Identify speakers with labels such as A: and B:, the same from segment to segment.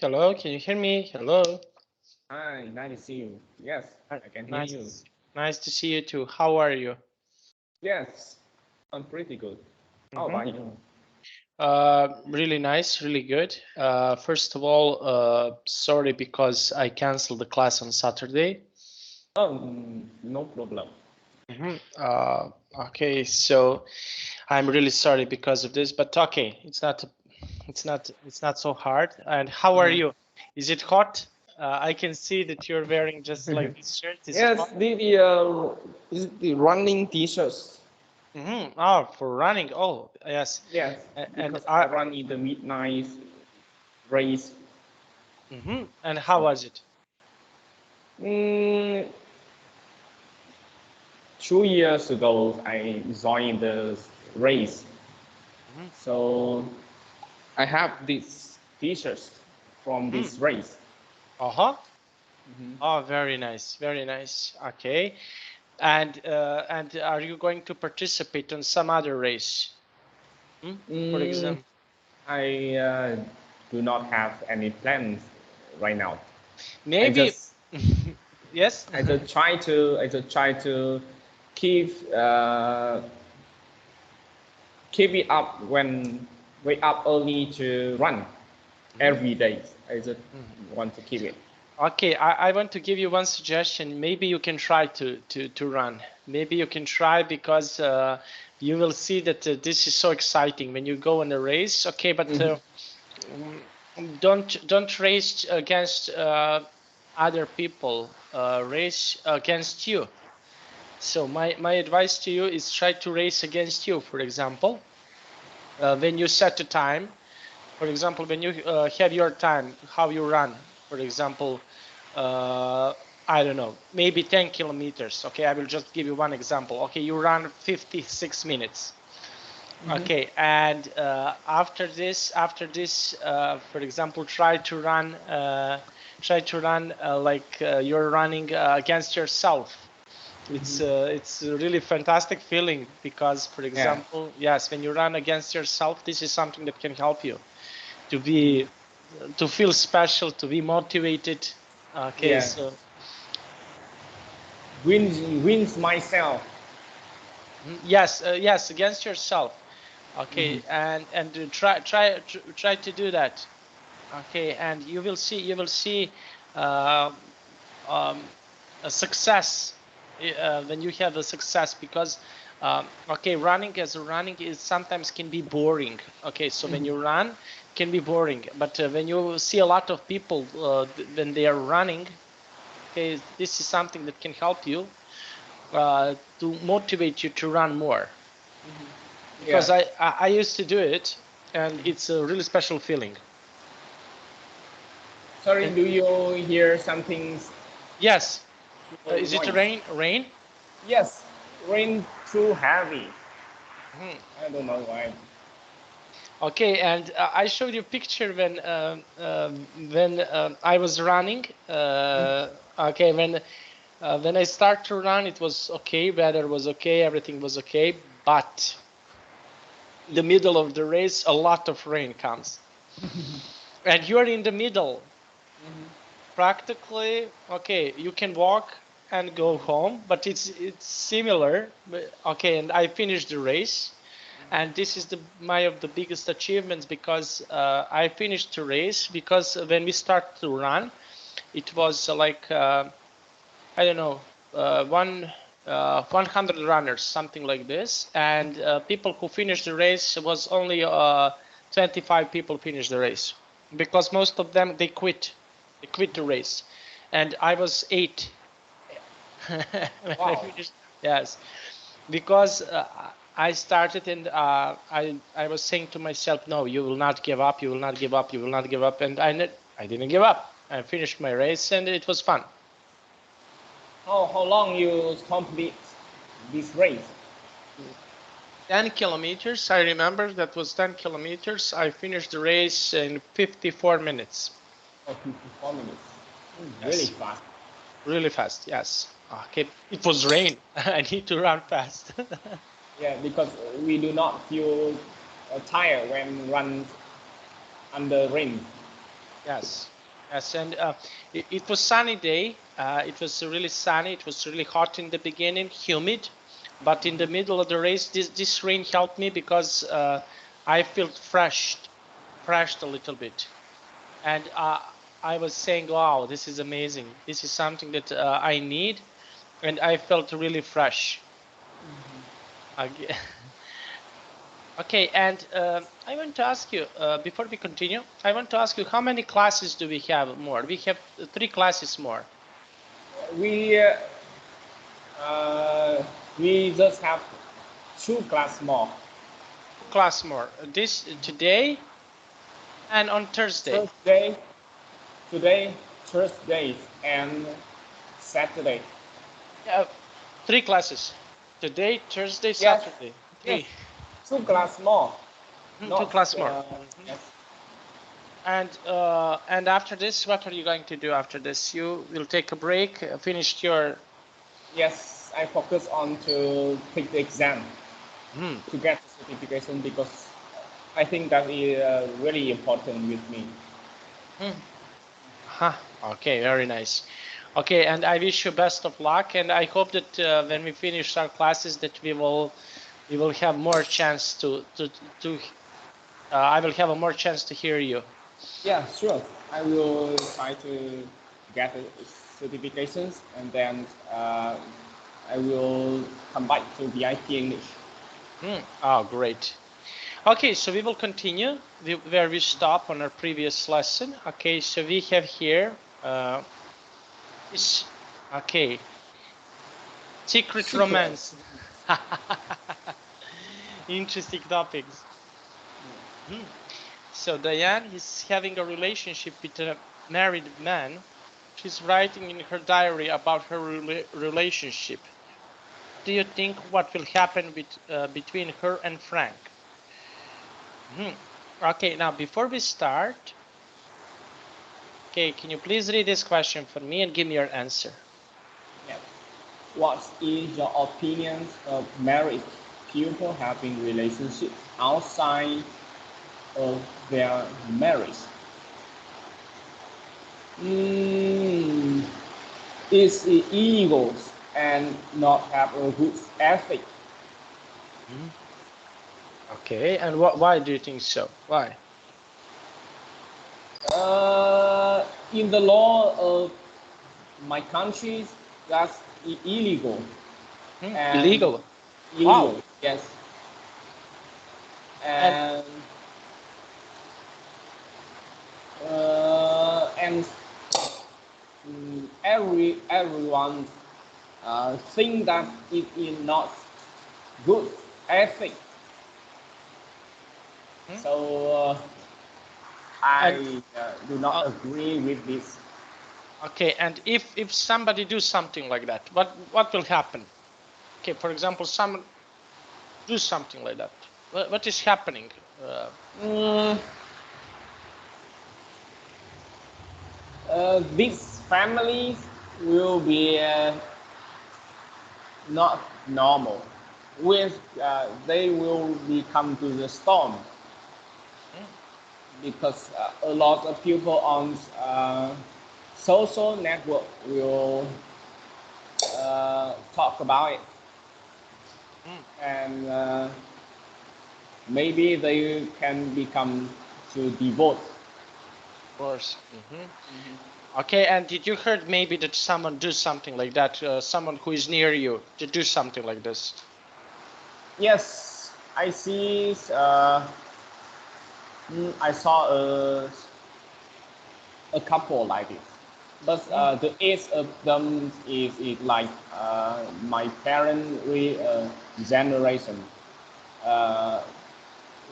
A: Hello, can you hear me? Hello.
B: Hi, nice to see you. Yes, I can hear you.
A: Nice, nice to see you too. How are you?
B: Yes, I'm pretty good. How
A: hmm
B: about you?
A: Really nice, really good. First of all, sorry because I canceled the class on Saturday.
B: Oh, no problem.
A: hmm okay, so I'm really sorry because of this, but okay, it's not so hard. And how are
B: Mhm.
A: you? Is it hot? I can see that you're wearing just like this shirt. Is it
B: Yes,
A: hot?
B: the is it the running t-shirts?
A: Oh, for running. Oh, yes.
B: Yes,
A: And
B: because I run in the midnight race.
A: and how was it?
B: Mm, 2 years ago, I joined the race,
A: hmm
B: so I have these t-shirts from
A: hmm
B: this race.
A: Uh-huh.
B: Mhm.
A: Oh, very nice, very nice. Okay. And are you going to participate on some other race? For
B: Mm,
A: example,
B: I do not have any plans right now. I
A: maybe.
B: just
A: Yes.
B: I just try to keep keep it up when wake up early to run
A: Mhm.
B: every day. I just
A: Mhm.
B: want to keep it.
A: Okay, I want to give you one suggestion. Maybe you can try to run. Maybe you can try because you will see that this is so exciting when you go in a race. Okay, but
B: Mhm.
A: Mm, don't race against other people. Race against you. So my advice to you is try to race against you. For example, when you set a time. For example, when you have your time, how you run. For example, uh, I don't know, maybe 10 kilometers. Okay, I will just give you one example. Okay, you run 56 minutes.
B: Mhm.
A: Okay, and after this, for example, try to run like you're running against yourself. It's a really fantastic feeling because, for
B: Yeah.
A: example, yes, when you run against yourself, this is something that can help you to be to feel special, to be motivated. Okay,
B: Yes.
A: so
B: Wins myself.
A: yes, yes, against yourself.
B: Mhm.
A: Okay, and try to do that. Okay, and you will see uh, um, a success when you have a success because okay, running is sometimes can be boring. Okay, so when you run can be boring, but when you see a lot of people when they are running, okay, this is something that can help you to motivate you to run more because
B: Yes.
A: I used to do it and it's a really special feeling.
B: Sorry,
A: And
B: do you hear something
A: yes, is it
B: noise?
A: rain?
B: Yes, rain too heavy.
A: Mhm.
B: I don't know why.
A: Okay, and I showed you a picture when I was running. Okay, when I start to run, it was okay, weather was okay, everything was okay, but in the middle of the race, a lot of rain comes, and you're in the middle. Practically, okay, you can walk and go home, but it's similar. Okay, and I finished the race, and this is my of the biggest achievements because I finished the race because when we start to run, it was like I don't know, 100 runners, something like this, and people who finished the race was only 25 people finished the race because most of them they quit the race, and I was eight when I
B: Wow.
A: finished. Yes, because I started and I was saying to myself, no, you will not give up, you will not give up, you will not give up, and I didn't give up. I finished my race and it was fun.
B: How long you complete this race?
A: 10 kilometers, I remember that was 10 kilometers. I finished the race in 54 minutes.
B: Oh, 54 minutes. Really
A: Yes,
B: fast.
A: really fast. Yes. Okay, it was rain. I need to run fast.
B: Yeah, because we do not feel tired when run under rain.
A: Yes, yes, and it was sunny day. It was really sunny. It was really hot in the beginning, humid, but in the middle of the race, this rain helped me because I felt refreshed a little bit, and I was saying, "Wow, this is amazing. This is something that I need," and I felt really fresh. Again. Okay, and I want to ask you, before we continue, I want to ask you, how many classes do we have more? We have 3 classes more.
B: We we just have 2 class more.
A: 2 class more. This today and on Thursday.
B: Thursday, today, Thursday, and Saturday.
A: Yeah, 3 classes. Today, Thursday,
B: Yes,
A: Saturday.
B: yes,
A: 3.
B: 2 class more.
A: 2
B: Not
A: class more.
B: yes.
A: And after this, what are you going to do after this? You will take a break, finish your.
B: Yes, I focus on to take the exam
A: Hmm.
B: to get the certification because I think that is really important with me.
A: Okay, very nice. Okay, and I wish you best of luck, and I hope that when we finish our classes, that we will have more chance to I will have a more chance to hear you.
B: Yeah, sure. I will try to get the certifications and then I will come back to VIP English.
A: Oh, great. Okay, so we will continue where we stop on our previous lesson. Okay, so we have here this. Okay, secret
B: Secrets.
A: romance. Interesting topics. Hmm. So Diane is having a relationship with a married man. She's writing in her diary about her relationship. Do you think what will happen between her and Frank? Okay, now before we start, okay, can you please read this question for me and give me your answer?
B: Yeah. What is your opinion of married people having relationships outside of their marriage? Mm, is it illegal and not have a good ethic?
A: Okay, and why do you think so? Why?
B: In the law of my country, that's illegal and
A: Illegal. Wow.
B: illegal. Yes,
A: And
B: and everyone think that it is not good ethic. So
A: and
B: I do not
A: uh,
B: agree with this.
A: okay, and if somebody do something like that, what will happen? Okay, for example, someone do something like that. What is happening?
B: Mm, these families will be not normal. With they will become to the storm because a lot of people on social network will talk about it, and maybe they can become to divorce.
A: Of course. Okay, and did you heard maybe that someone do something like that? Someone who is near you to do something like this?
B: Yes, I see. I saw a couple like this, but the age of them is like my parent generation. Uh,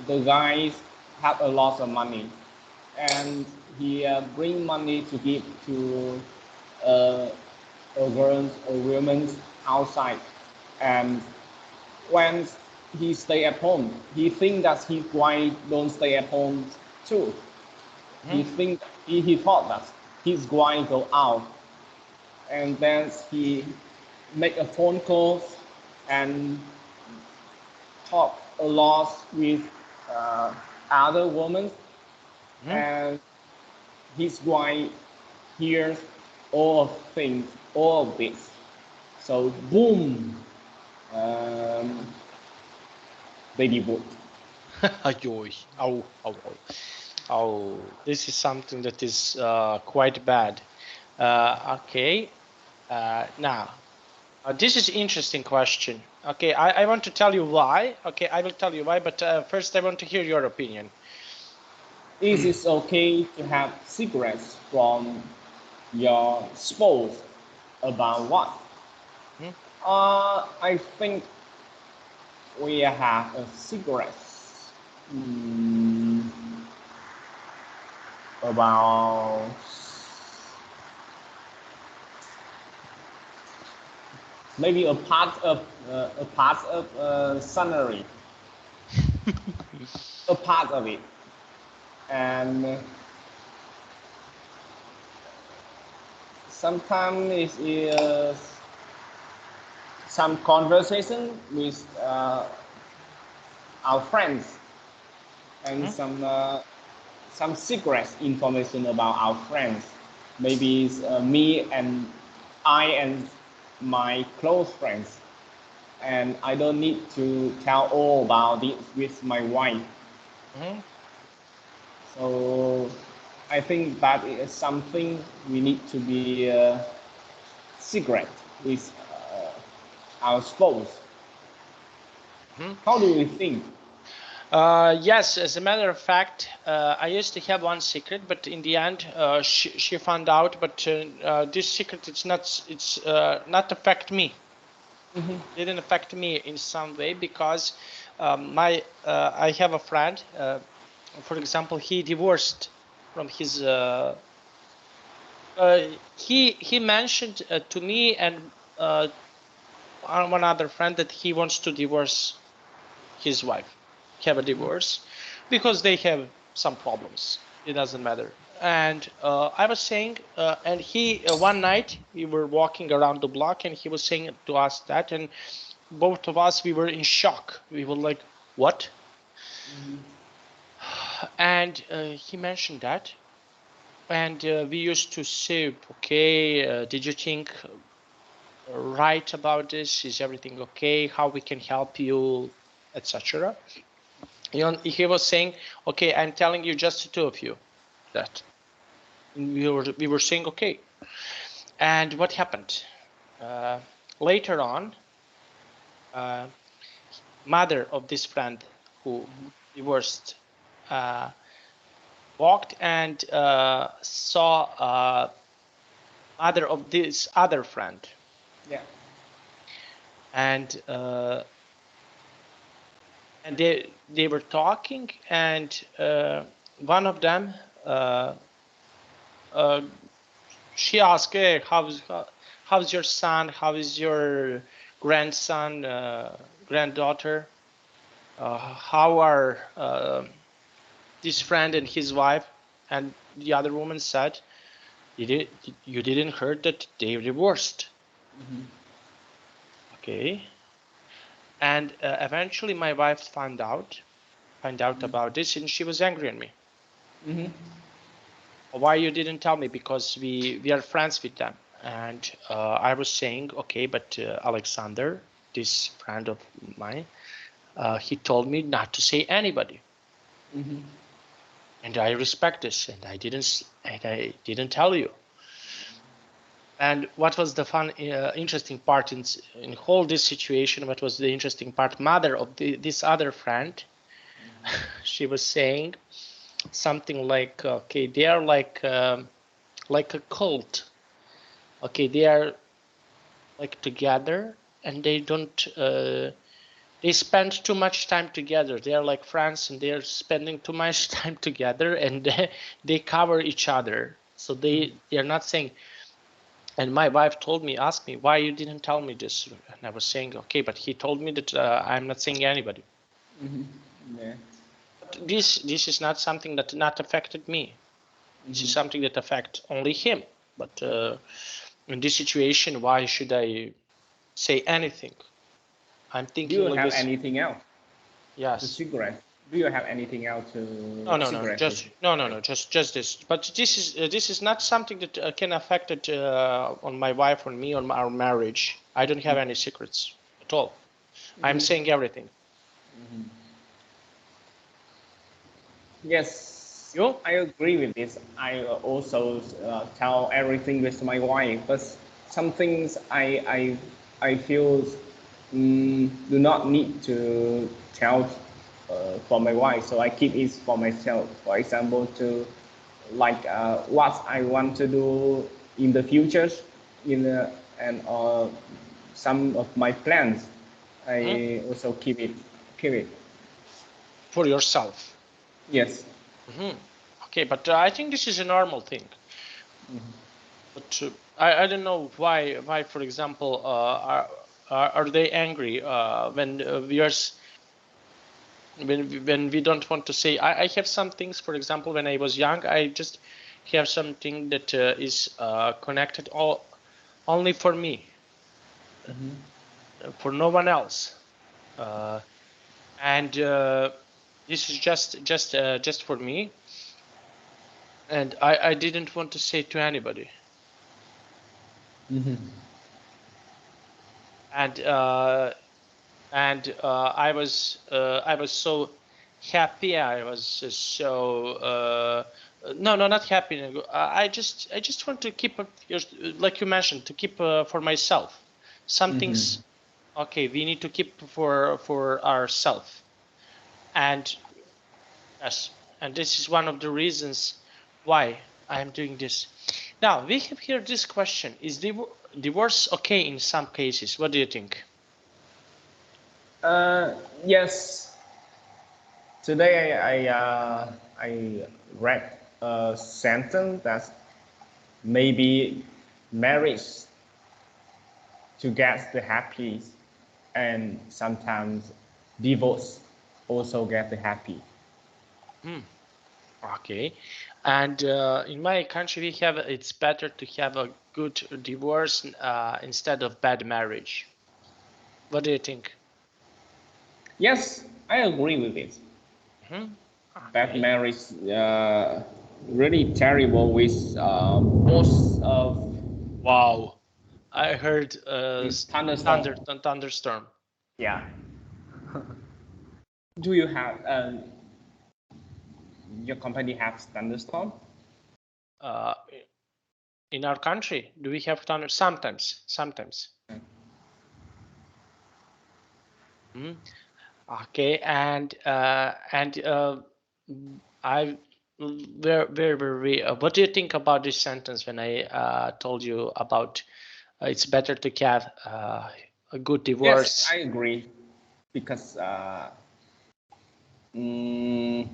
B: the guys have a lot of money, and he bring money to give to uh, a girl or women outside, and when he stay at home, he think that his wife don't stay at home too. He thought that his wife go out, and then he make a phone call and talk a lot with other women, and his wife hears all of things, all of this. So boom, they divorced.
A: This is something that is quite bad. Okay, now this is interesting question. Okay, I want to tell you why. Okay, I will tell you why, but first I want to hear your opinion.
B: Is it okay to have secrets from your spouse about what?
A: Hmm?
B: I think we have a secret about maybe a part of scenery, a part of it, and sometimes it is some conversation with our friends and some secret information about our friends. Maybe it's, me and I and my close friends, and I don't need to tell all about it with my wife. So I think that is something we need to be secret with our spouse. How do you think?
A: Yes, as a matter of fact, I used to have one secret, but in the end, she found out. But this secret, it's not affect me. Didn't affect me in some way because I have a friend. For example, he divorced from his. He mentioned to me and one other friend that he wants to divorce his wife, have a divorce, because they have some problems. It doesn't matter. And I was saying, and he one night we were walking around the block, and he was saying to us that, and both of us we were in shock. We were like, "What?" And he mentioned that, and we used to say, "Okay, did you think right about this? Is everything okay? How we can help you, etc." He was saying, "Okay, I'm telling you just the two of you that." And we were saying, "Okay." And what happened? Later on, mother of this friend who divorced walked and saw mother of this other friend.
B: Yeah.
A: And they were talking, and one of them she asked, "Hey, how's your son? How is your grandson, granddaughter? How are this friend and his wife?" And the other woman said, you didn't heard that they divorced." Okay. And eventually my wife found out about this, and she was angry at me. Why you didn't tell me? Because we are friends with them. And I was saying, okay, but Alexander, this friend of mine, he told me not to say anybody. And I respect this, and I didn't tell you. And what was the fun, interesting part in whole this situation? What was the interesting part? Mother of this other friend, she was saying something like, "Okay, they are like a cult. Okay, they are like together, and they don't. They spend too much time together. They are like friends, and they are spending too much time together, and they cover each other. So they are not saying." And my wife asked me, "Why you didn't tell me this?" And I was saying, "Okay, but he told me that I'm not saying anybody."
B: Yeah.
A: But this is not something that not affected me. This is something that affects only him. But in this situation, why should I say anything? I'm
B: Do
A: thinking
B: you
A: like
B: have
A: this.
B: anything else? The
A: Yes.
B: secret. Do you have anything else to secret?
A: Just this. But this is not something that can affect it on my wife, on me, on our marriage. I don't have any secrets at all. I'm saying everything.
B: Yes,
A: You?
B: I agree with this. I also tell everything with my wife, but some things I feel do not need to tell for my wife, so I keep it for myself. For example, to like what I want to do in the future, and some of my plans, I also keep it.
A: For yourself.
B: Yes.
A: Okay, but I think this is a normal thing. But I don't know why for example are they angry when when we don't want to say. I have some things, for example, when I was young, I just have something that is connected only for me, for no one else, and this is just for me, and I didn't want to say to anybody. And I was so happy. I was so no, not happy. I just want to keep like you mentioned, to keep for myself. Some things, okay, we need to keep for ourselves. And yes, and this is one of the reasons why I am doing this. Now we have here this question: is divorce okay in some cases? What do you think?
B: Yes. Today I read a sentence that maybe marriage to get the happy, and sometimes divorce also get the happy.
A: Okay, and in my country we have, it's better to have a good divorce instead of bad marriage. What do you think?
B: Yes, I agree with it. Bad
A: Okay.
B: marriage really terrible with most of
A: Wow, I heard
B: thunderstorm.
A: thunderstorm.
B: Yeah. Do you have your company have thunderstorm?
A: Uh, in our country, do we have thunder? Sometimes. Okay, and I very. What do you think about this sentence when I told you about it's better to have a good
B: Yes,
A: divorce?
B: I agree because mm,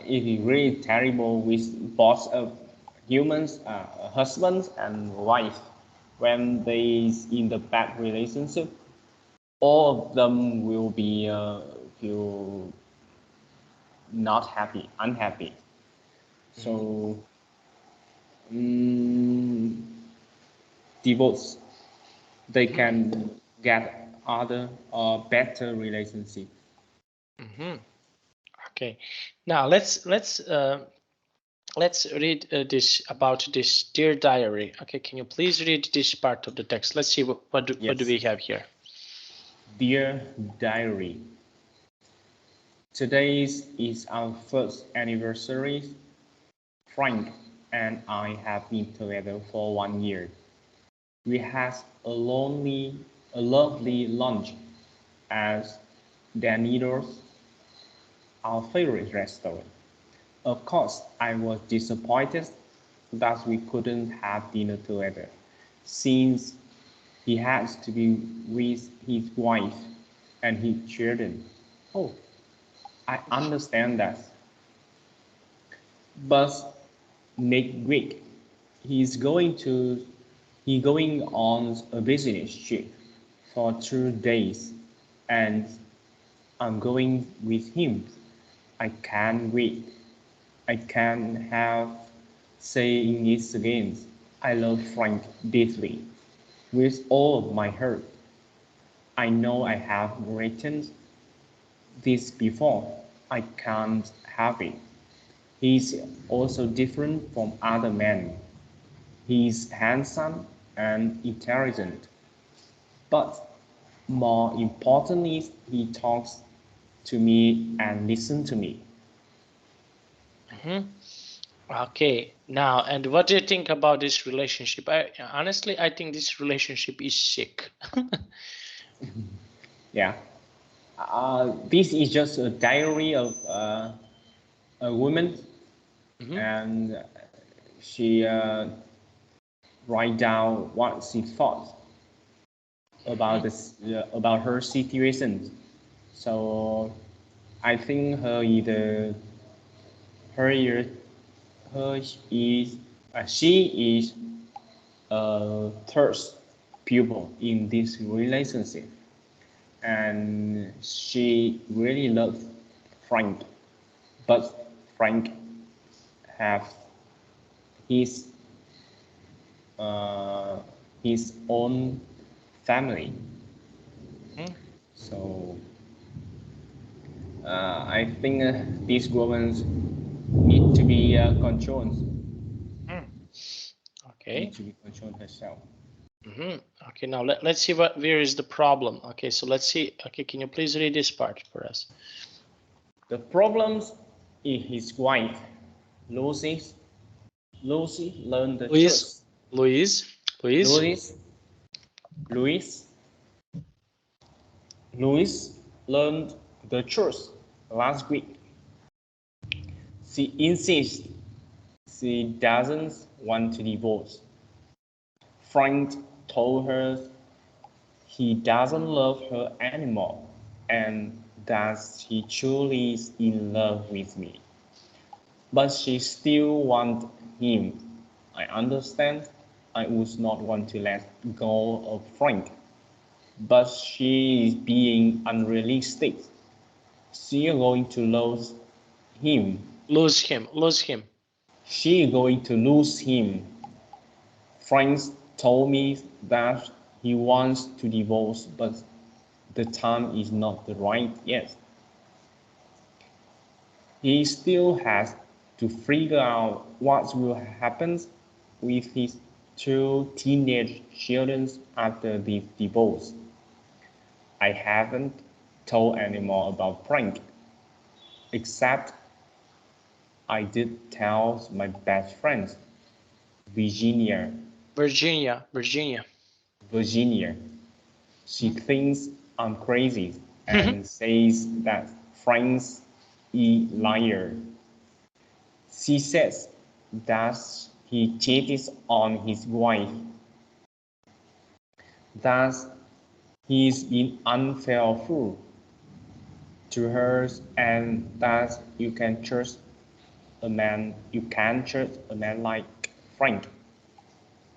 B: it is really terrible with both of humans, husbands and wife, when they in the bad relationship. All of them will be feel not happy, unhappy. So divorce, they can get other better relationship.
A: Okay, now let's read this about this dear diary. Okay, can you please read this part of the text? Let's see what do
B: Yes.
A: we have here.
B: Dear diary, today is our first anniversary. Frank and I have been together for 1 year. We had a lovely lunch at Danitos, our favorite restaurant. Of course, I was disappointed that we couldn't have dinner together, since he has to be with his wife and his children. Oh, I understand that. But next week, he's going to he going on a business trip for 2 days, and I'm going with him. I can't wait. I can't have saying it again. I love Frank deeply, with all of my heart. I know I have written this before. I can't have it. He's also different from other men. He's handsome and intelligent. But more importantly, he talks to me and listens to me.
A: Okay, now, and what do you think about this relationship? Honestly, I think this relationship is sick.
B: Yeah. This is just a diary of a woman, and she write down what she thought about this about her situation. So I think her ear- her is she is a third pupil in this relationship, and she really loves Frank, but Frank have his uh, his own family. So I think these women need to be controlled.
A: Okay.
B: Need to be controlled herself.
A: Okay, now let's see where is the problem. Okay, so let's see. Okay, can you please read this part for us?
B: The problems is his wife, Lucy. Lucy learned the truth.
A: Louise.
B: Louis learned the truth last week. She insists she doesn't want to divorce. Frank told her he doesn't love her anymore and that he truly is in love with me. But she still wants him. I understand. I would not want to let go of Frank, but she is being unrealistic. She is going to lose him.
A: Lose him.
B: She is going to lose him. Frank told me that he wants to divorce, but the time is not the right yet. He still has to figure out what will happen with his two teenage children after the divorce. I haven't told any more about Frank, except I did tell my best friend, Virginia. Virginia. She thinks I'm crazy and says that Frank's a liar. She says that he cheated on his wife, that he's been unfaithful to her, and that you can trust a man like Frank.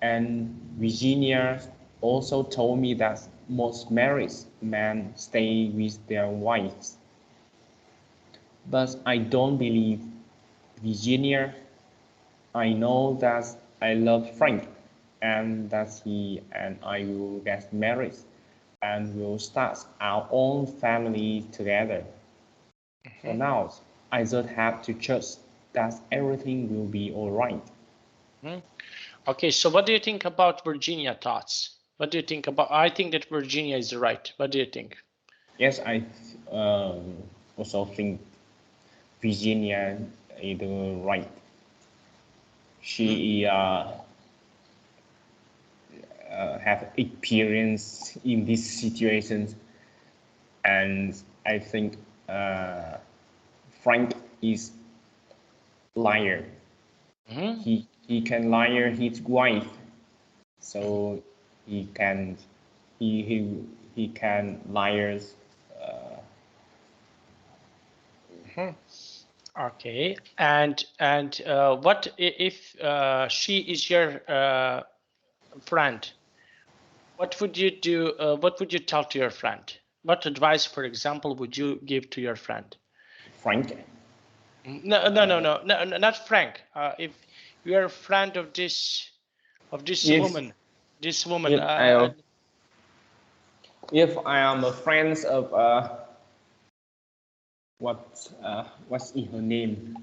B: And Virginia also told me that most married men stay with their wives. But I don't believe Virginia. I know that I love Frank and that he and I will get married and will start our own family together. For now, I just have to trust that everything will be all right.
A: Okay, so what do you think about Virginia thoughts? What do you think about? I think that Virginia is right. What do you think?
B: Yes, I also think Virginia is right. She have experience in these situations, and I think Frank is liar. He can liar his wife, so he can liars.
A: Okay, and what if she is your friend? What would you do? What would you tell to your friend? What advice, for example, would you give to your friend?
B: Frank.
A: No, not Frank. If you are a friend of this
B: Yes.
A: woman,
B: Yes, If I am a friend of what's her name?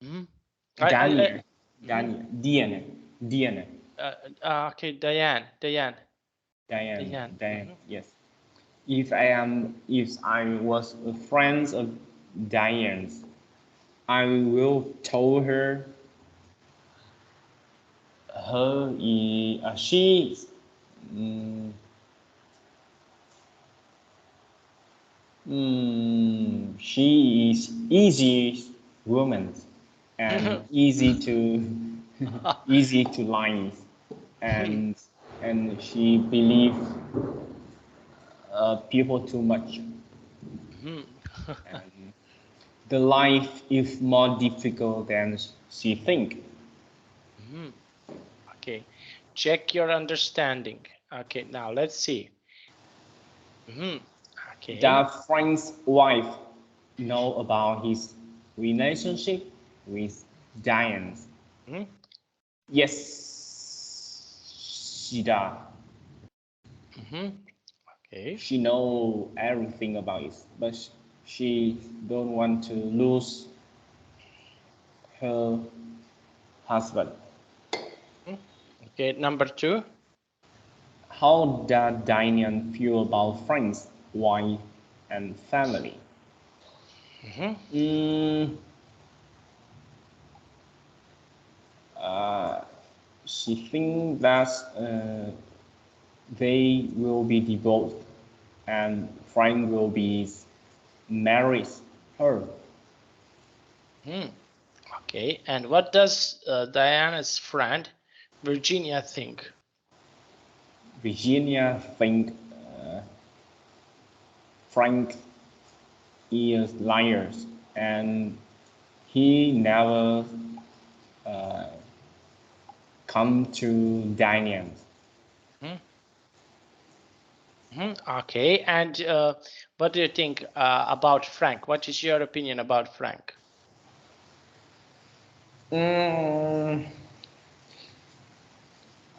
A: Mm-hmm.
B: Daniel,
A: mm-hmm.
B: Diana.
A: Okay, Diane.
B: Diane.
A: Mm-hmm.
B: Yes. If I was a friend of Diane's, I will tell her she she is easy woman and easy to lie, and she believe people too much, and the life is more difficult than she think.
A: Okay, check your understanding. Okay, now let's see. Okay.
B: That Frank's wife know about his relationship with Diane. Yes, she does.
A: Okay.
B: She know everything about it, but she don't want to lose her husband.
A: Okay, number 2.
B: How does Diane feel about Frank's wife and family? She thinks that they will be divorced and Frank will be married her.
A: Okay, and what does Diana's friend Virginia think?
B: Virginia think Frank is liars and he never come to Diane.
A: Okay, and what do you think about Frank? What is your opinion about Frank?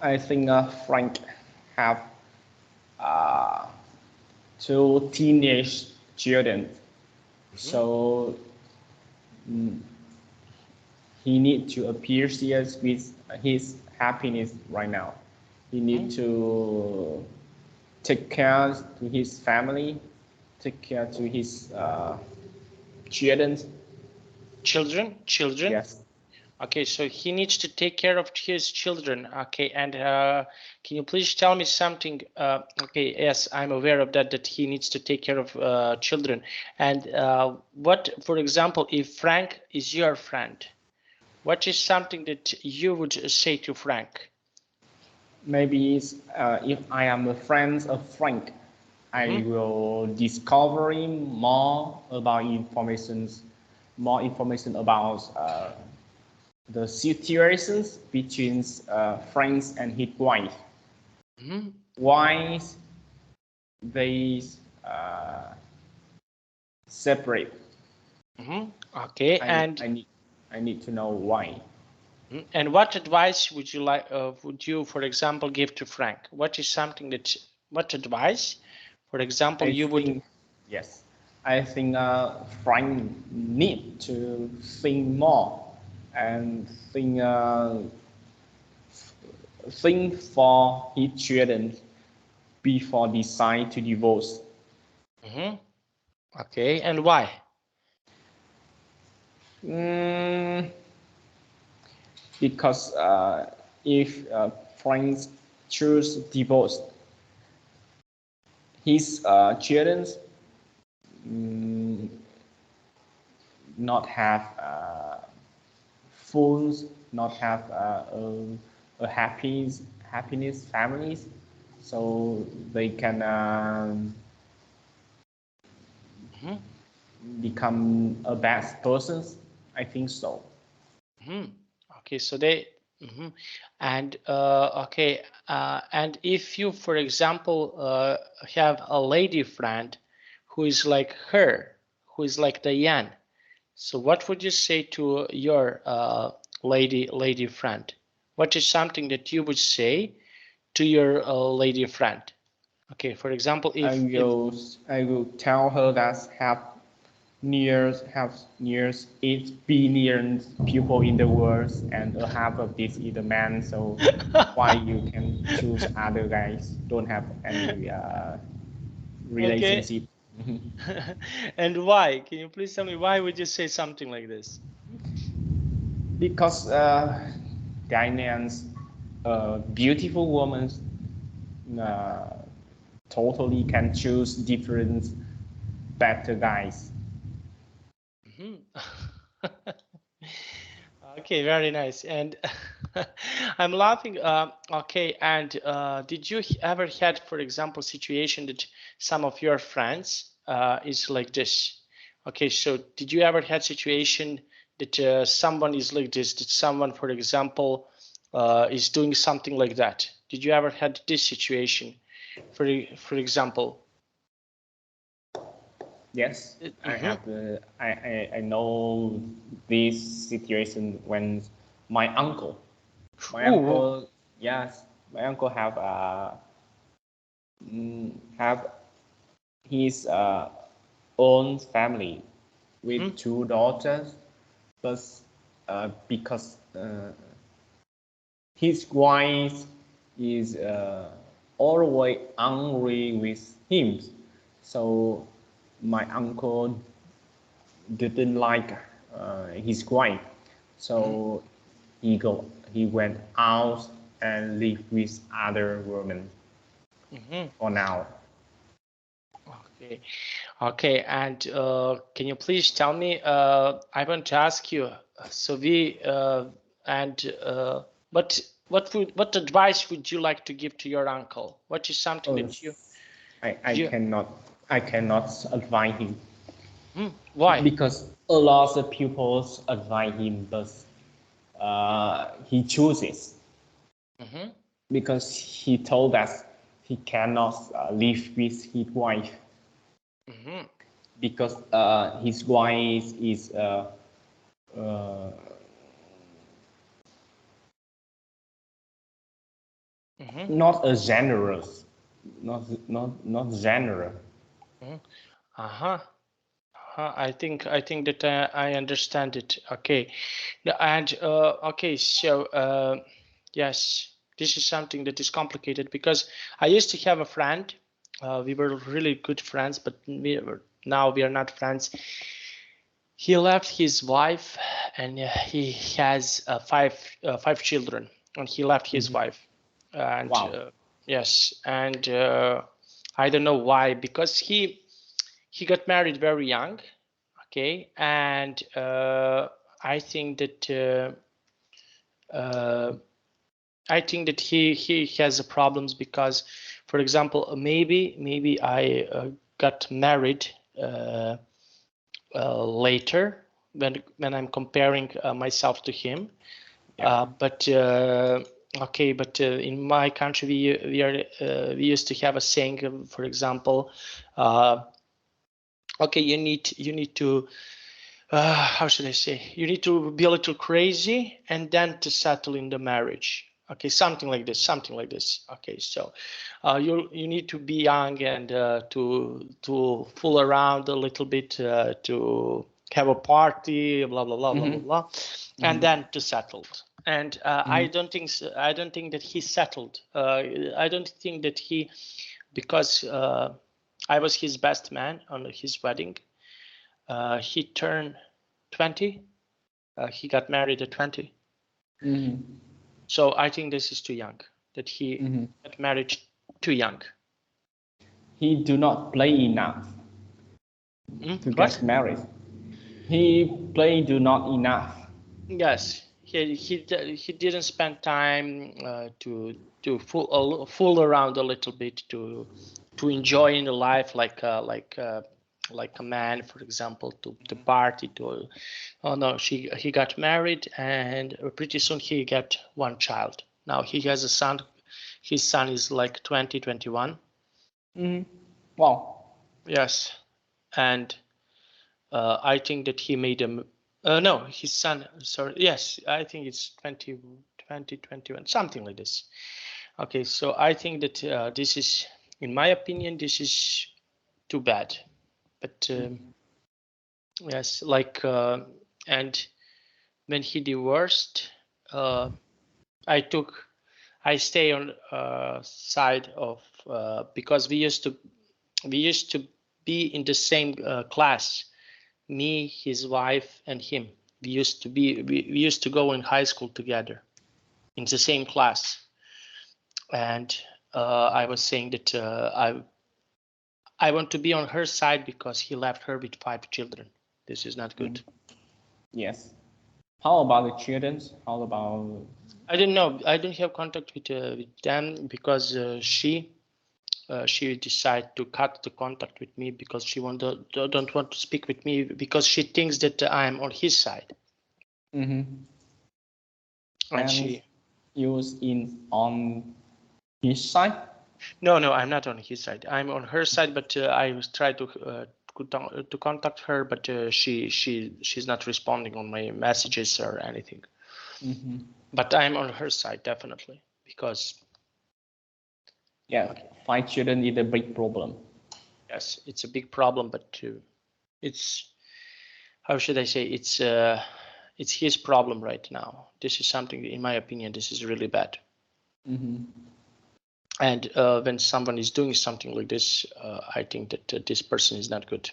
B: I think Frank have two teenage children, so he need to appear serious with his happiness right now. He need to take care to his family, take care to his children.
A: Children.
B: Yes.
A: Okay, so he needs to take care of his children. Okay, and can you please tell me something? Okay, yes, I'm aware of that he needs to take care of children. And what, for example, if Frank is your friend, what is something that you would say to Frank?
B: Maybe if I am a friend of Frank, I will discovering more information about the situations between Frank and his wife. Why they separate?
A: Okay,
B: I need to know why.
A: And what advice would you like? Would you, for example, give to Frank? What is something that? What advice, for example,
B: I
A: you would?
B: think yes. I think Frank need to think more and think for his children before decide to divorce.
A: Okay, and why?
B: Because if Frank choose divorce, his children not have phones, not have a happiness families, so they can become a bad persons. I think so.
A: Okay, so they. And okay, and if you, for example, have a lady friend who is like her, who is like Diane, so what would you say to your lady friend? What is something that you would say to your lady friend? Okay, for example, if
B: I will tell her that have near 8 billion people in the world, and half of this is a man. So why you can choose other guys? Don't have any
A: okay.
B: relationship.
A: And why? Can you please tell me why would you say something like this?
B: Because Ghanaians, beautiful women, uh, totally can choose different better guys.
A: Mhm. Okay, very nice. And I'm laughing. Okay, and did you ever had, for example, situation that some of your friends is like this? Okay, so did you ever had situation that someone is like this? That someone, for example, is doing something like that? Did you ever had this situation? For example.
B: Yes, I
A: Mhm.
B: have. I know this situation when my uncle, my
A: Ooh.
B: uncle, yes, my uncle have his own family
A: Mhm.
B: with 2 daughters, but because his wife is always angry with him, so my uncle didn't like his wife,
A: Mhm.
B: so he went out and lived with other women
A: Mhm.
B: for now.
A: Okay. Okay, and can you please tell me? I want to ask you. So we and what advice would you like to give to your uncle? What is something
B: Oh,
A: that you
B: I
A: you
B: cannot advise him
A: why?
B: because a lot of people advise him, but he chooses
A: Mm-hmm.
B: because he told us he cannot live with his wife
A: Mm-hmm.
B: because his wife is uh,
A: Mm-hmm.
B: not a generous, not generous.
A: Mm-hmm. Uh-huh. I think that I understand it. Okay, and okay, so yes, this is something that is complicated because I used to have a friend. We were really good friends, but now we are not friends. He left his wife, and he has five children, and he left his
B: Mhm.
A: wife, and
B: Wow.
A: yes, and I don't know why because he got married very young. Okay, and I think that he has problems because, for example, maybe I got married uh, later when I'm comparing myself to him.
B: Yeah.
A: But okay, but in my country we used to have a saying, for example, uh, okay, you need to how should I say? You need to be a little crazy and then to settle in the marriage. Okay, something like this, something like this. Okay, so you need to be young and to fool around a little bit, to have a party, blah blah blah blah blah
B: Mm-hmm.
A: blah, and
B: Mm-hmm.
A: then to settle. And I
B: Mm-hmm.
A: don't think so, I don't think that he settled. I don't think that he because I was his best man on his wedding. He turned 20. He got married at 20.
B: Mm-hmm.
A: So I think this is too young, that he
B: Mm-hmm.
A: got married too young.
B: He do not play enough to
A: What?
B: get married. He play do not enough.
A: Yes, he didn't spend time to fool around a little bit to enjoy in the life like a man, for example, to party to. Oh no, he got married and pretty soon he got one child. Now he has a son. His son is like 20, 21.
B: Mm-hmm. Wow.
A: Yes, and I think that he made him. No, his son. Sorry. Yes, I think it's 20, 20, 21, something like this. Okay, so I think that this is in my opinion, this is too bad. But yes, like and when he divorced, I stay on side of because we used to be in the same class, me, his wife, and him. We used to go in high school together in the same class, and I was saying that I want to be on her side because he left her with 5 children. This is not good.
B: Yes. How about the children? How about?
A: I don't know. I don't have contact with them because she decided to cut the contact with me because she don't want to speak with me because she thinks that I'm on his side.
B: Mm-hmm.
A: And she
B: was on his side?
A: No, I'm not on his side. I'm on her side, but I was trying to contact her, but she's not responding on my messages or anything.
B: Mm-hmm.
A: But I'm on her side definitely because
B: yeah, 5 children is a big problem.
A: Yes, it's a big problem, but it's, how should I say, it's his problem right now. This is something, in my opinion, this is really bad.
B: Mm-hmm.
A: And when someone is doing something like this, I think that this person is not good.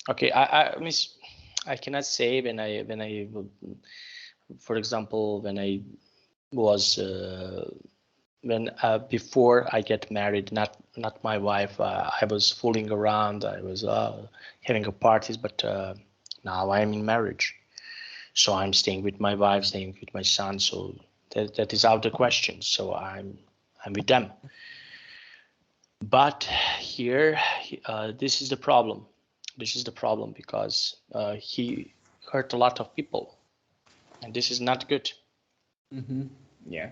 A: Okay, I cannot say when I, for example, when I was when before I get married, not my wife, I was fooling around, I was having a parties, but now I'm in marriage, so I'm staying with my wife, staying with my son, so that is out of the question. So I'm with them. But here, this is the problem. This is the problem because he hurt a lot of people, and this is not good.
B: Mm-hmm. Yeah.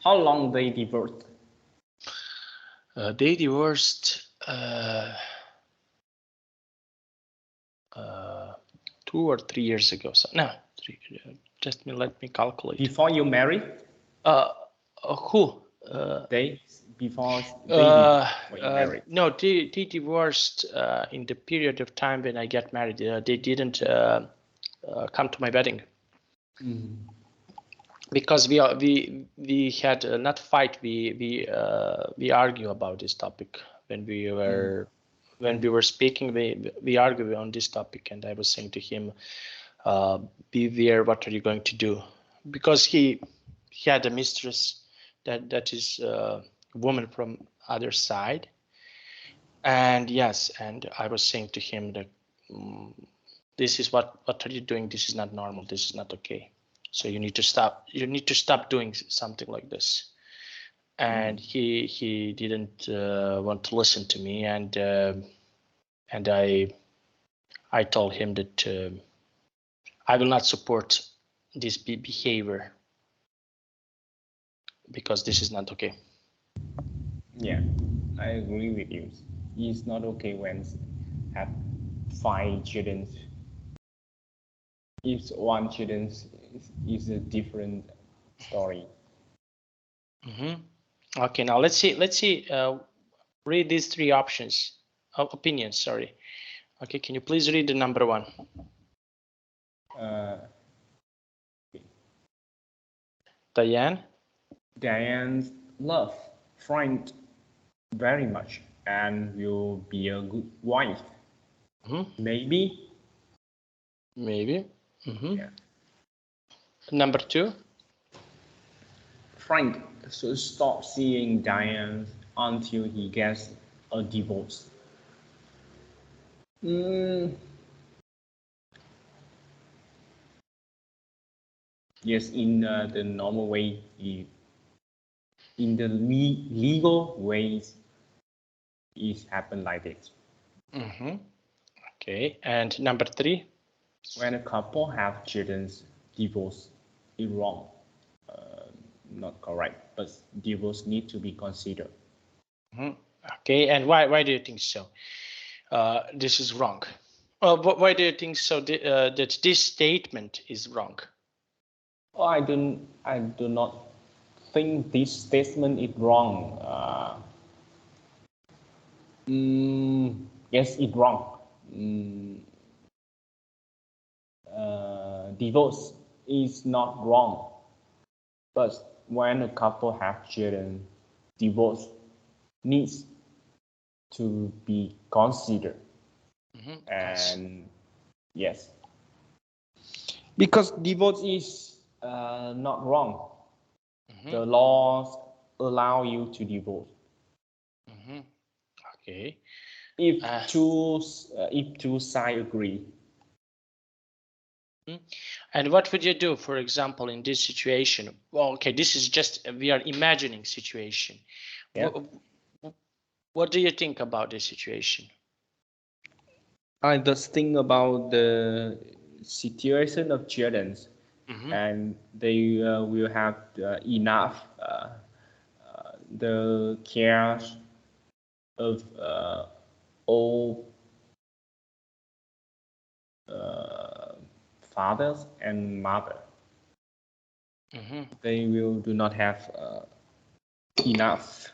B: How long they divorced?
A: They divorced 2 or 3 years ago. So no, 3. Just let me calculate.
B: Before you married?
A: Who?
B: They before they married.
A: No, they divorced in the period of time when I get married. They didn't come to my wedding.
B: Mm-hmm.
A: Because we had not fight, we argue about this topic when we were speaking. We argue on this topic, and I was saying to him, beware, what are you going to do? Because he had a mistress that is a woman from other side. And yes, and I was saying to him that this is what are you doing? This is not normal. This is not okay. So you need to stop. You need to stop doing something like this. And he didn't want to listen to me, and I told him that I will not support this behavior because this is not okay.
B: Yeah, I agree with you. It's not okay when have 5 children. If one children is a different story.
A: Mm-hmm. Okay, now let's see. Read these 3 options, opinions. Sorry. Okay, can you please read the number 1? Diane.
B: Diane loves Frank very much and will be a good wife.
A: Mm-hmm.
B: Maybe.
A: Mm-hmm.
B: Yeah.
A: Number 2.
B: Frank should stop seeing Diane until he gets a divorce. Yes, in the normal way, in the legal ways, it happened like this.
A: Mm-hmm. Okay, and number 3.
B: When a couple have children, divorce is wrong. Not correct, but divorce need to be considered.
A: Mm-hmm. Okay, and why do you think so? This is wrong. Why do you think so? That this statement is wrong?
B: I do not think this statement is wrong. Yes, it's wrong. Divorce is not wrong, but when a couple have children, divorce needs to be considered. And yes, because divorce is not wrong. The laws allow you to divorce.
A: Okay.
B: If two sides agree.
A: And what would you do, for example, in this situation? Well, okay, this is just, we are imagining situation.
B: Yeah.
A: What do you think about this situation?
B: I just think about the situation of children, and they will have enough the care of all fathers and mother. They will do not have enough.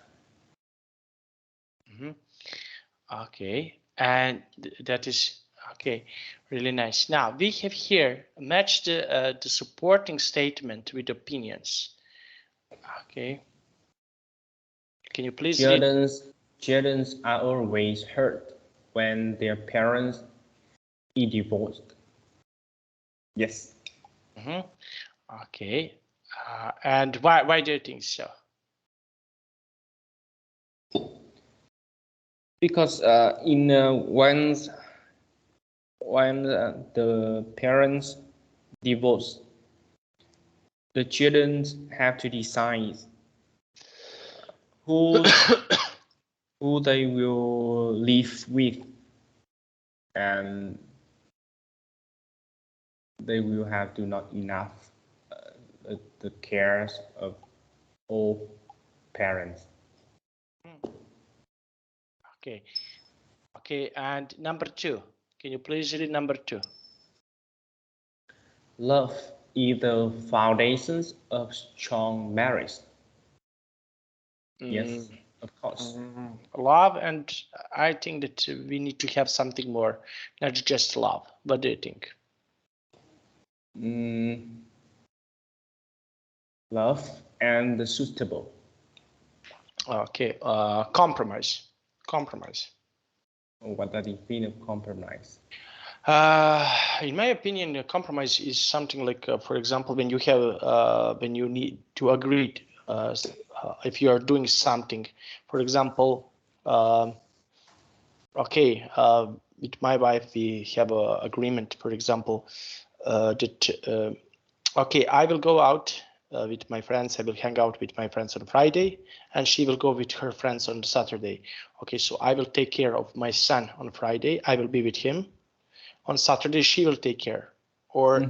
A: Okay, and that is okay, really nice. Now we have here match the supporting statement with opinions. Okay, can you please read?
B: Children are always hurt when their parents is divorced. Yes.
A: Okay, and why do you think so?
B: Because when the parents divorce, the children have to decide who they will live with, and they will have to not enough the cares of all parents.
A: Okay, and number 2, can you please read number 2?
B: Love is the foundations of strong marriage. Yes, of course.
A: Love, and I think that we need to have something more, not just love. What do you think?
B: Love and the suitable.
A: Okay, compromise.
B: What does it mean of compromise?
A: In my opinion, a compromise is something like, for example, when you have when you need to agree, if you are doing something, for example, okay, with my wife we have a agreement, for example, that okay, I will go out with my friends. I will hang out with my friends on Friday, and she will go with her friends on Saturday. Okay, so I will take care of my son on Friday. I will be with him. On Saturday, she will take care. Or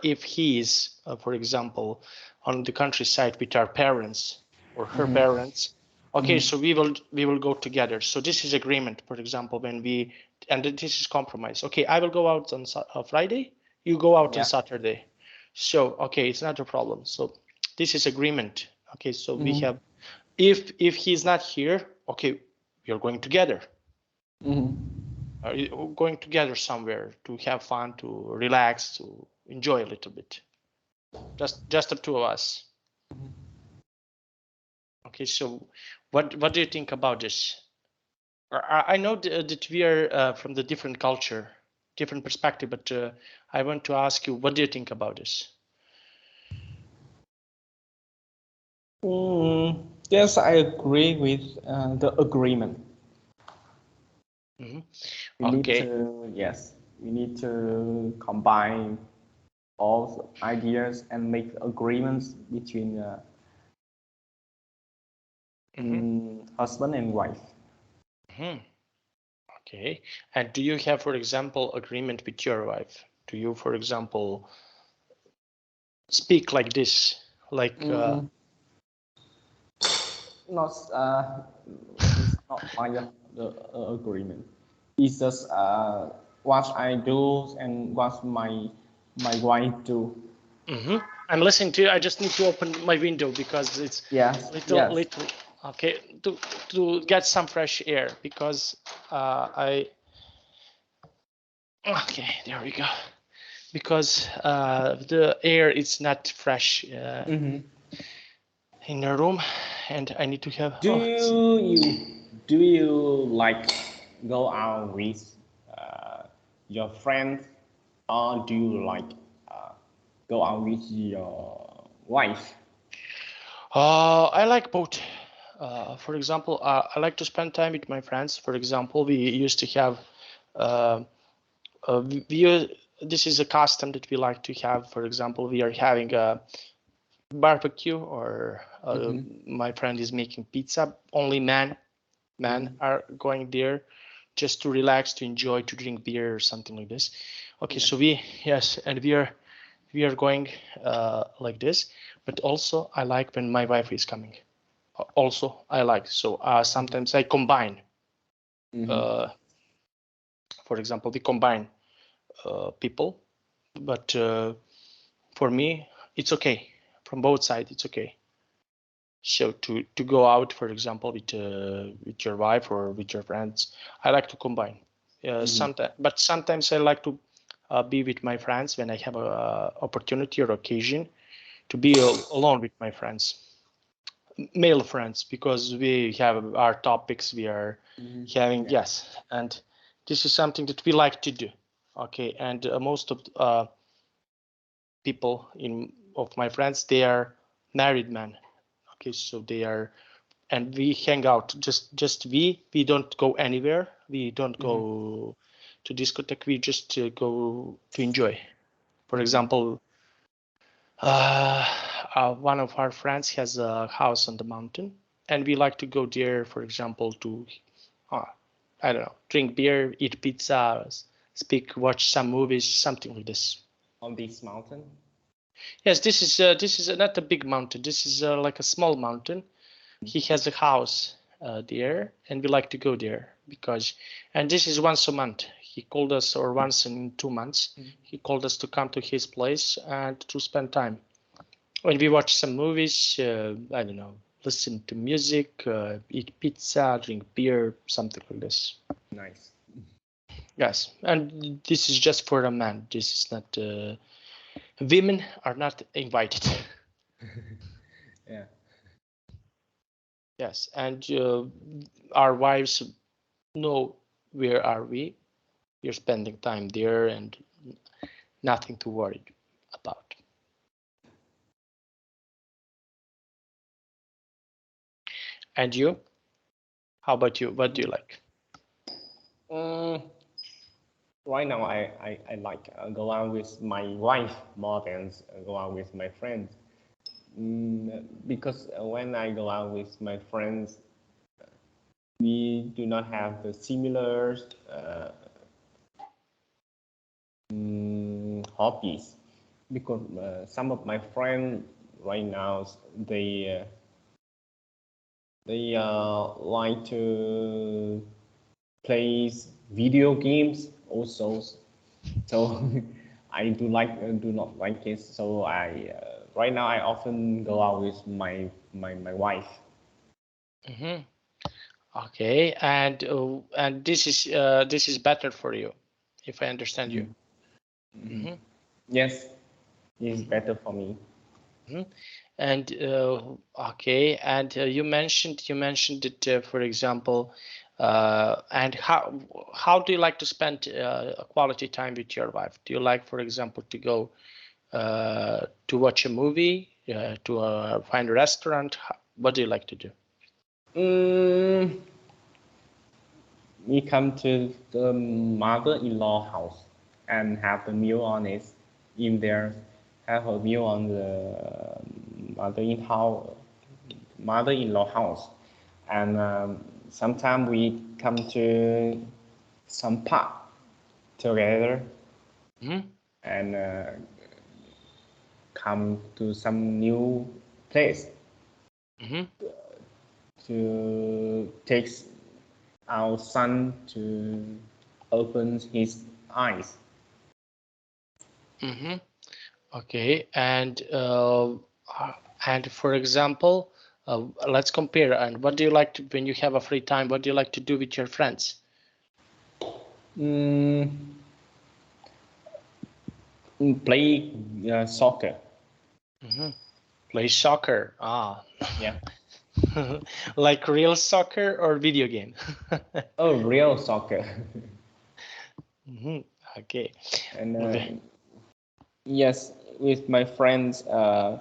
A: if he is, for example, on the countryside with our parents or her parents. Okay, so we will go together. So this is agreement. For example, when we, and this is compromise. Okay, I will go out on Friday. You go out on Saturday. So okay, it's not a problem. So this is agreement. Okay, so we have, if he's not here, okay, we are going together. Going together somewhere to have fun, to relax, to enjoy a little bit. Just the two of us. Okay, so what do you think about this? I know that we are from the different culture, different perspective, but I want to ask you, what do you think about this?
B: Yes, I agree with the agreement. We need to combine all ideas and make agreements between husband and wife.
A: Okay, and do you have, for example, agreement with your wife? Do you, for example, speak like this, like?
B: It's not like the agreement. It's just what I do and what my wife do.
A: I'm listening to you. I just need to open my window because it's little. Okay, to get some fresh air because okay, there we go. Because the air is not fresh in the room, and I need to have.
B: Do you like go out with your friends, or do you like go out with your wife?
A: I like both. For example, I like to spend time with my friends. For example, we used to have this is a custom that we like to have. For example, we are having a barbecue, or my friend is making pizza. Only men are going there just to relax, to enjoy, to drink beer or something like this. Okay, so and we are going like this. But also I like when my wife is coming. Also I like, so sometimes I combine. For example, we combine people, but for me it's okay. From both sides it's okay. So to go out, for example, with your wife or with your friends, I like to combine. Sometimes, but sometimes I like to be with my friends when I have a opportunity or occasion to be alone with my friends, male friends, because we have our topics we are having. Yes, and this is something that we like to do. Okay, and most of people of my friends, they are married men. Okay, so they are, and we hang out. Just we don't go anywhere. We don't go to discotheque. We just go to enjoy. For example, one of our friends has a house on the mountain, and we like to go there. For example, to I don't know, drink beer, eat pizza, watch some movies, something like this.
B: On this mountain?
A: Yes, this is not a big mountain. This is like a small mountain. He has a house there, and we like to go there and this is once a month. He called us, or once in 2 months, he called us to come to his place and to spend time. When we watch some movies, I don't know, listen to music, eat pizza, drink beer, something like this.
B: Nice.
A: Yes, and this is just for a man. This is not. Women are not invited.
B: Yeah.
A: Yes, and our wives know where are we. We're spending time there, and nothing to worry about. And you? How about you? What do you like?
B: Right now, I like go out with my wife more than go out with my friends. Because when I go out with my friends, we do not have the similar hobbies. Because some of my friends right now, they like to play video games also. So I do not like it. So I right now I often go out with my wife.
A: Okay, and this is better for you, if I understand you.
B: Yes, it's better for me.
A: And okay, and you mentioned that, for example, and how do you like to spend a quality time with your wife? Do you like, for example, to go to watch a movie, to find a restaurant? What do you like to do?
B: We come to the mother-in-law house and have the meal on it. In there, have a meal on the mother-in-law house, and sometimes we come to some park together and come to some new place to take our son to open his eyes.
A: Okay, and for example, let's compare. And what do you like to, when you have a free time? What do you like to do with your friends?
B: Play soccer.
A: Play soccer. Ah,
B: Yeah.
A: like real soccer or video game?
B: Oh, real soccer.
A: Okay.
B: And yes, with my friends, I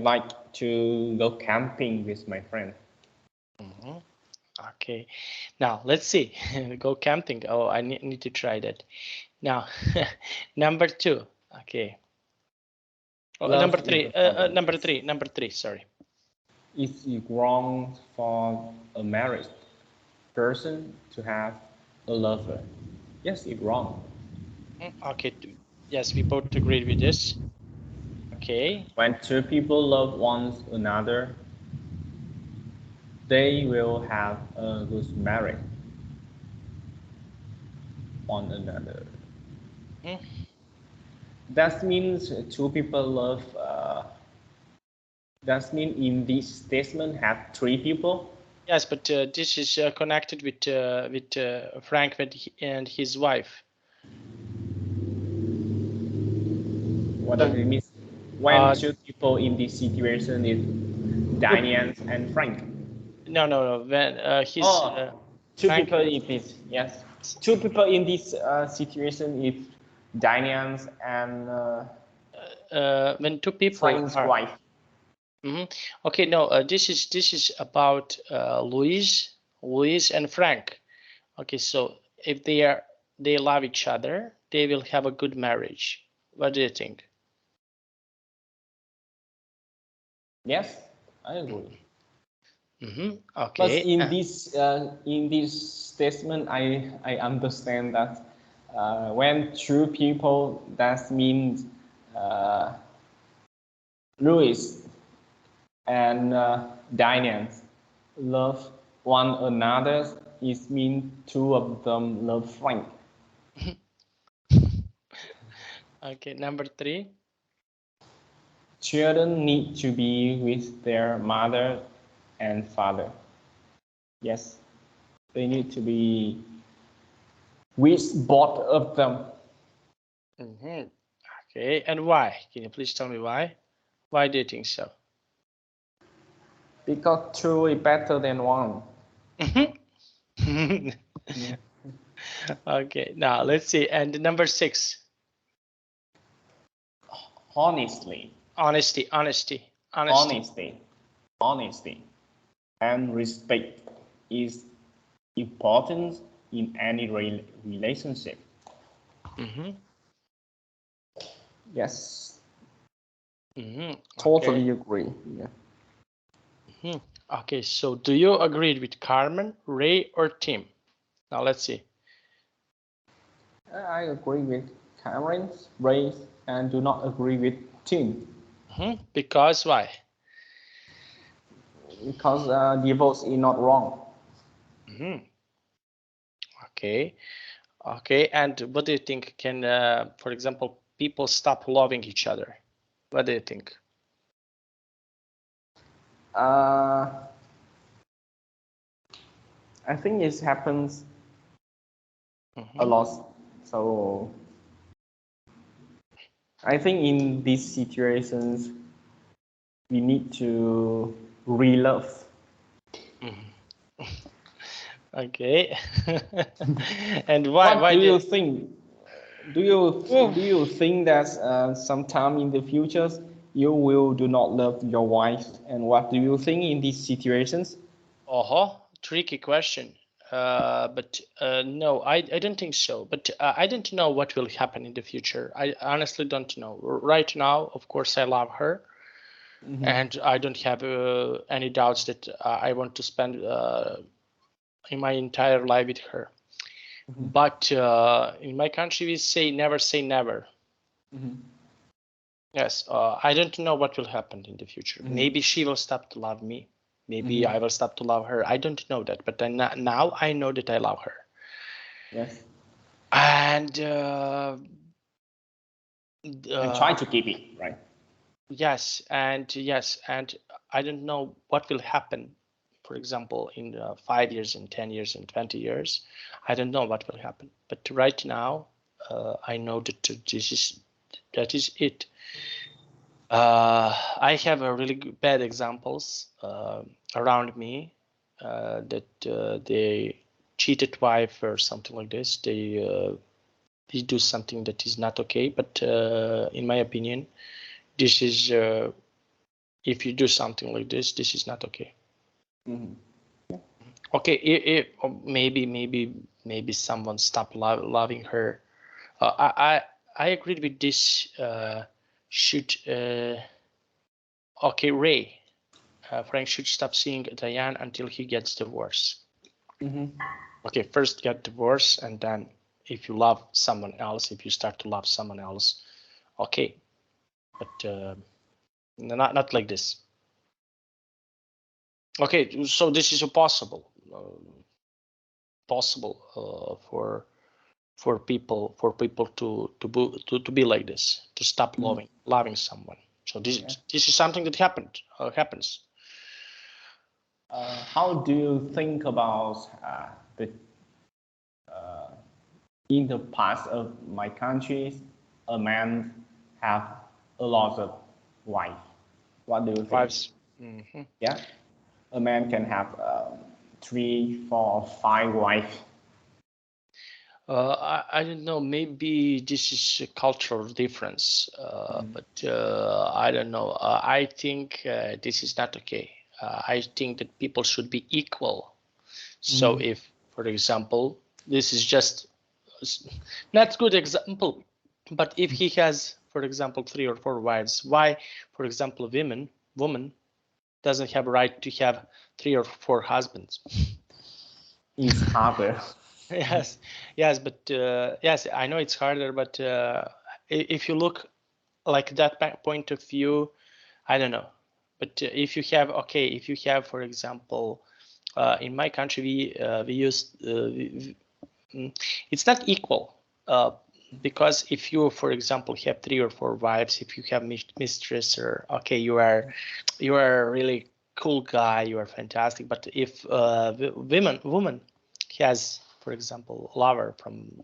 B: like to go camping with my friends.
A: Okay. Now let's see. Go camping. Oh, I need to try that. Now, number 2. Okay. Oh,
B: Love
A: number
B: is
A: 3.
B: the father.
A: Number three. Sorry.
B: It's wrong for a married person to have a lover. Yes, it's wrong.
A: Okay. Yes, we both agreed with this. Okay.
B: When two people love one another, they will have a good marriage one another. That means two people love. That means in this statement have three people.
A: Yes, but this is connected with Frank and his wife.
B: What does it mean? When two people in this situation is Daniel and Frank.
A: No. When his
B: Two
A: Frank,
B: people in this, yes. Two people in this situation is Daniel and
A: when two people
B: Frank's
A: are.
B: wife.
A: Okay, no, this is about Luis and Frank. Okay, so if they love each other, they will have a good marriage. What do you think?
B: Yes, I agree. But
A: Okay.
B: in this statement, I understand that when two people, that means Louis and Daniel love one another. It means two of them love Frank.
A: Okay, number 3.
B: Children need to be with their mother and father. Yes, they need to be with both of them.
A: Okay, and why? Can you please tell me why? Why do you think so?
B: Because two is better than one.
A: Okay, now let's see. And number 6.
B: Honestly.
A: Honesty.
B: Honesty and respect is important in any relationship. Yes. Totally agree. Yeah.
A: Okay, so do you agree with Carmen, Ray, or Tim? Now let's see.
B: I agree with Cameron, Ray, and do not agree with Tim.
A: Because why?
B: Because divorce is not wrong.
A: Okay. And what do you think? Can, for example, people stop loving each other? What do you think?
B: I think it happens a lot. So I think in these situations, we need to re-love.
A: Okay. And why?
B: What do you think? Do you think that sometime in the future you will do not love your wife? And what do you think in these situations?
A: Tricky question. But no, I don't think so. But I don't know what will happen in the future. I honestly don't know. Right now, of course, I love her, and I don't have any doubts that I want to spend in my entire life with her. But in my country, we say never. Yes, I don't know what will happen in the future. Maybe she will stop to love me. Maybe I will stop to love her. I don't know that, but now I know that I love her.
B: Yes.
A: And
B: and try to keep it, right?
A: Yes, and I don't know what will happen. For example, in 5 years, in 10 years, in 20 years, I don't know what will happen. But right now, I know that that is it. I have a really bad examples around me that they cheated wife or something like this. They do something that is not okay. But in my opinion, this is if you do something like this is not okay.
B: Mm-hmm.
A: Okay, or maybe someone stop loving her. I agreed with this. Should okay, Ray. Frank should stop seeing Diane until he gets divorced.
B: Mm-hmm.
A: Okay, first get divorced, and then if you love someone else, if you start to love someone else, okay, but not like this. Okay, so this is possible for people to be like this, to stop loving someone. So this is something that happens.
B: How do you think about the in the past of my country, a man have a lot of wife? What do you think?
A: Wives. Mm-hmm.
B: Yeah, a man can have 3, 4, 5 wives.
A: I don't know. Maybe this is a cultural difference, but I don't know. I think this is not okay. I think that people should be equal. So if, for example, this is just not good example, but if he has, for example, 3 or 4 wives, why, for example, woman doesn't have a right to have 3 or 4 husbands?
B: It's harder.
A: yes, but yes, I know it's harder, but if you look like that point of view, I don't know. But if you have, for example, in my country, we use it's not equal, because if you, for example, have 3 or 4 wives, if you have mistress, or okay, you are a really cool guy, you are fantastic. But if woman has, for example, a lover from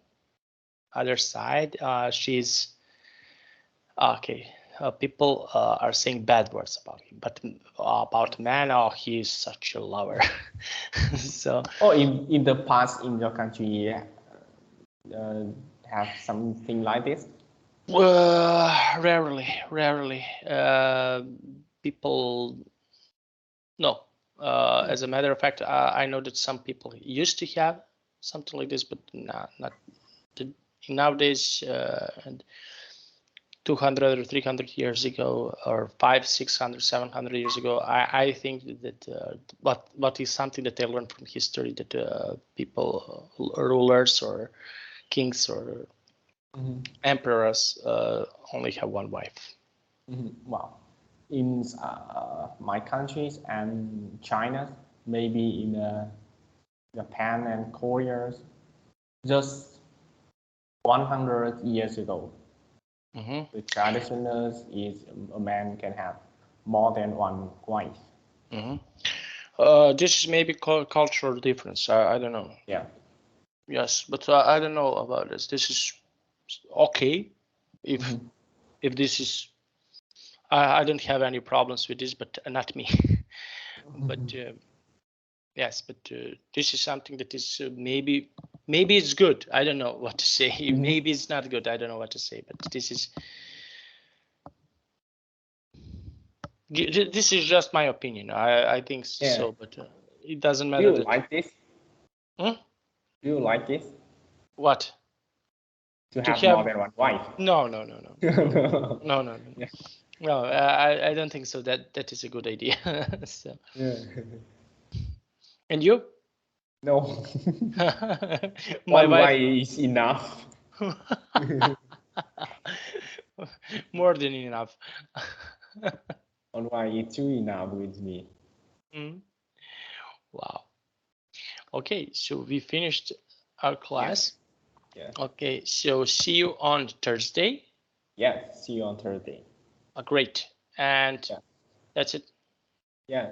A: other side, she's okay. People are saying bad words about him, but about man, oh, he's such a lover. So
B: Or in the past in your country, have something like this?
A: rarely. People, no. As a matter of fact, I know that some people used to have something like this, but not nowadays. And 200 or 300 years ago, or 500, 600, 700 years ago, I think that what is something that I learned from history, that people, rulers or kings or emperors, only have one wife.
B: Wow. In my countries and China, maybe in Japan and Korea, just 100 years ago, the traditional is a man can have more than one wife.
A: This is maybe cultural difference. I don't know.
B: Yeah.
A: Yes, but I don't know about this. This is okay if this is. I don't have any problems with this, but not me. But yes, but this is something that is maybe it's good. I don't know what to say. Maybe it's not good. I don't know what to say. But this just my opinion. I think so, but it doesn't matter.
B: Do you like this?
A: Hmm?
B: Do you like this?
A: What?
B: To have more than one wife?
A: No.
B: No.
A: No. No, I don't think so. That is a good idea. So.
B: Yeah.
A: And you?
B: No.
A: My
B: One
A: wife.
B: wife is enough.
A: More than enough.
B: One wife is too enough with me.
A: Wow. Okay, so we finished our class.
B: Yeah.
A: Okay, so see you on Thursday.
B: Yeah, see you on Thursday.
A: Great. And
B: Yeah.
A: that's it.
B: Yeah,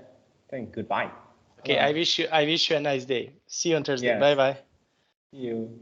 B: goodbye.
A: Okay,
B: Hello.
A: I wish you a nice day. See you on Thursday.
B: Yes.
A: Bye bye.
B: See you.